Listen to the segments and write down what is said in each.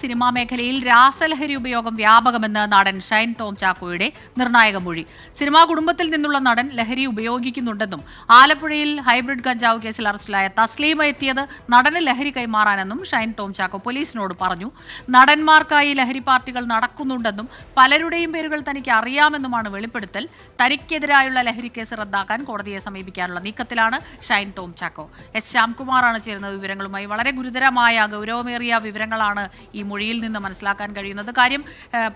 Cinema മേഖലയിൽ രാസലഹരി ഉപയോഗം വ്യാപകമെന്ന് നടൻ ഷൈൻ ടോം ചാക്കോയുടെ നിർണായക മൊഴി. സിനിമാ കുടുംബത്തിൽ നിന്നുള്ള നടൻ ലഹരി ഉപയോഗിക്കുന്നുണ്ടെന്നും ആലപ്പുഴയിൽ ഹൈബ്രിഡ് കഞ്ചാവ് കേസിൽ അറസ്റ്റിലായ തസ്ലീമ എത്തിയത് നടന് ലഹരി കൈമാറാനെന്നും ഷൈൻ ടോം ചാക്കോ പോലീസിനോട് പറഞ്ഞു. നടന്മാർക്കായി ലഹരി പാർട്ടികൾ നടക്കുന്നുണ്ടെന്നും പലരുടെയും പേരുകൾ തനിക്ക് അറിയാമെന്നുമാണ് വെളിപ്പെടുത്തൽ. തനിക്കെതിരായുള്ള ലഹരി കേസ് റദ്ദാക്കാൻ കോടതിയെ സമീപിക്കാനുള്ള നീക്കത്തിലാണ് ഷൈൻ ടോം ചാക്കോ. എസ് ശ്യാംകുമാറാണ് ചേരുന്നത് വിവരങ്ങളുമായി. വളരെ ഗുരുതരമായ ഗൗരവമേറിയ വിവരങ്ങളാണ് ഈ മൊഴിയിൽ നിന്ന് മനസ്സിലാക്കാൻ കഴിയുന്നത്. കാര്യം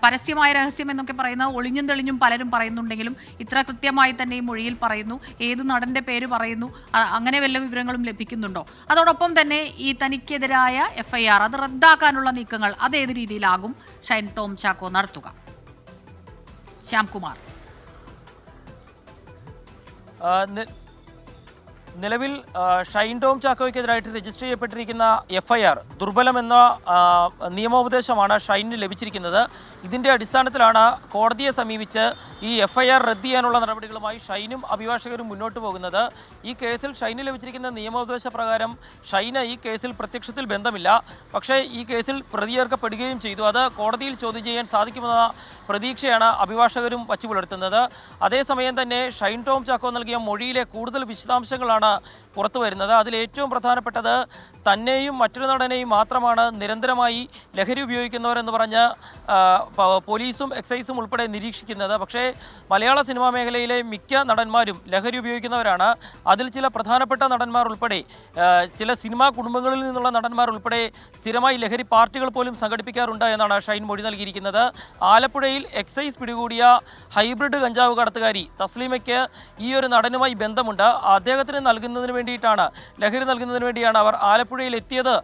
പരസ്യമായ രഹസ്യം എന്നൊക്കെ പറയുന്ന ഒളിഞ്ഞും തെളിഞ്ഞും പലരും പറയുന്നുണ്ടെങ്കിലും ഇത്ര കൃത്യമായി തന്നെ ഈ മൊഴിയിൽ പറയുന്നു. ഏത് നടന്റെ പേര് പറയുന്നു, അങ്ങനെ വല്ല വിവരങ്ങളും ലഭിക്കുന്നുണ്ടോ? അതോടൊപ്പം തന്നെ ഈ തനിക്കെതിരായ FIR അത് റദ്ദാക്കാനുള്ള നീക്കങ്ങൾ അതേത് രീതിയിലാകും ഷൈൻ ടോം ചാക്കോ നടത്തുക? ശ്യാംകുമാർ. നിലവിൽ ഷൈൻ ടോം ചാക്കോയ്ക്കെതിരായിട്ട് രജിസ്റ്റർ ചെയ്യപ്പെട്ടിരിക്കുന്ന FIR ദുർബലമെന്ന നിയമോപദേശമാണ് ഷൈനിന് ലഭിച്ചിരിക്കുന്നത്. ഇതിൻ്റെ അടിസ്ഥാനത്തിലാണ് കോടതിയെ സമീപിച്ച് ഈ FIR റദ്ദ് ചെയ്യാനുള്ള നടപടികളുമായി ഷൈനും അഭിഭാഷകരും മുന്നോട്ട് പോകുന്നത്. ഈ കേസിൽ ഷൈന് ലഭിച്ചിരിക്കുന്ന നിയമോപദേശ പ്രകാരം ഷൈന് ഈ കേസിൽ പ്രത്യക്ഷത്തിൽ ബന്ധമില്ല. പക്ഷേ ഈ കേസിൽ പ്രതിയേർക്കപ്പെടുകയും ചെയ്തു. അത് കോടതിയിൽ ചോദ്യം ചെയ്യാൻ സാധിക്കുമെന്ന പ്രതീക്ഷയാണ് അഭിഭാഷകരും വച്ചു പുലർത്തുന്നത്. അതേസമയം തന്നെ ഷൈൻ ടോം ചാക്കോ നൽകിയ മൊഴിയിലെ കൂടുതൽ വിശദാംശങ്ങളാണ് പുറത്തു വരുന്നത്. അതിലേറ്റവും പ്രധാനപ്പെട്ടത് തന്നെയും മറ്റൊരു നടനെയും മാത്രമാണ് നിരന്തരമായി ലഹരി ഉപയോഗിക്കുന്നവരെന്ന് പറഞ്ഞ് പോലീസും എക്സൈസും ഉൾപ്പെടെ നിരീക്ഷിക്കുന്നത്. പക്ഷേ മലയാള സിനിമാ മേഖലയിലെ മിക്ക നടന്മാരും ലഹരി ഉപയോഗിക്കുന്നവരാണ്. അതിൽ ചില പ്രധാനപ്പെട്ട നടന്മാർ ഉൾപ്പെടെ ചില സിനിമാ കുടുംബങ്ങളിൽ നിന്നുള്ള നടന്മാർ ഉൾപ്പെടെ സ്ഥിരമായി ലഹരി പാർട്ടികൾ പോലും സംഘടിപ്പിക്കാറുണ്ട് എന്നാണ് ഷൈൻ മൊഴി നൽകിയിരിക്കുന്നത്. ആലപ്പുഴയിൽ എക്സൈസ് പിടികൂടിയ ഹൈബ്രിഡ് കഞ്ചാവ് കടത്തുകാരി തസ്ലീമയ്ക്ക് ഈ ഒരു നടനുമായി ബന്ധമുണ്ട്. അദ്ദേഹത്തിന് നൽകുന്നതിന് വേണ്ടിയിട്ടാണ്, ലഹരി നൽകുന്നതിന് വേണ്ടിയാണ് അവർ ആലപ്പുഴയിൽ എത്തിയത്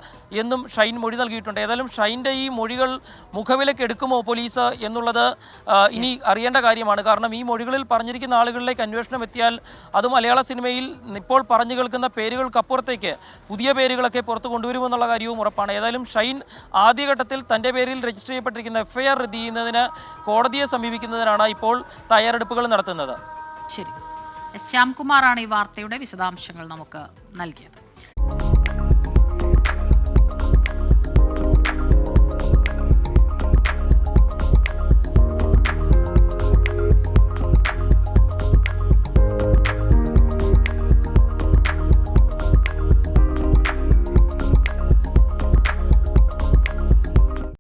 എന്നും ഷൈൻ മൊഴി നൽകിയിട്ടുണ്ട്. ഏതായാലും ഷൈൻ്റെ ഈ മൊഴികൾ മുഖവിലയ്ക്ക് എടുക്കുമോ പോലീസ് എന്നുള്ളത് ഇനി അറിയേണ്ട കാര്യമാണ്. കാരണം ഈ മൊഴികളിൽ പറഞ്ഞിരിക്കുന്ന ആളുകളിലേക്ക് അന്വേഷണം എത്തിയാൽ അത് മലയാള സിനിമയിൽ ഇപ്പോൾ പറഞ്ഞു കേൾക്കുന്ന പേരുകൾക്കപ്പുറത്തേക്ക് പുതിയ പേരുകളൊക്കെ പുറത്തു കൊണ്ടുവരുമെന്നുള്ള കാര്യവും ഉറപ്പാണ്. ഏതായാലും ഷൈൻ ആദ്യഘട്ടത്തിൽ തൻ്റെ പേരിൽ രജിസ്റ്റർ ചെയ്യപ്പെട്ടിരിക്കുന്ന FIR റദ്ദ് ചെയ്യുന്നതിന് കോടതിയെ സമീപിക്കുന്നതിനാണ് ഇപ്പോൾ തയ്യാറെടുപ്പുകൾ നടത്തുന്നത്. ശരി, ശ്യാംകുമാറാണ് ഈ വാർത്തയുടെ വിശദാംശങ്ങൾ നമുക്ക് നൽകിയത്.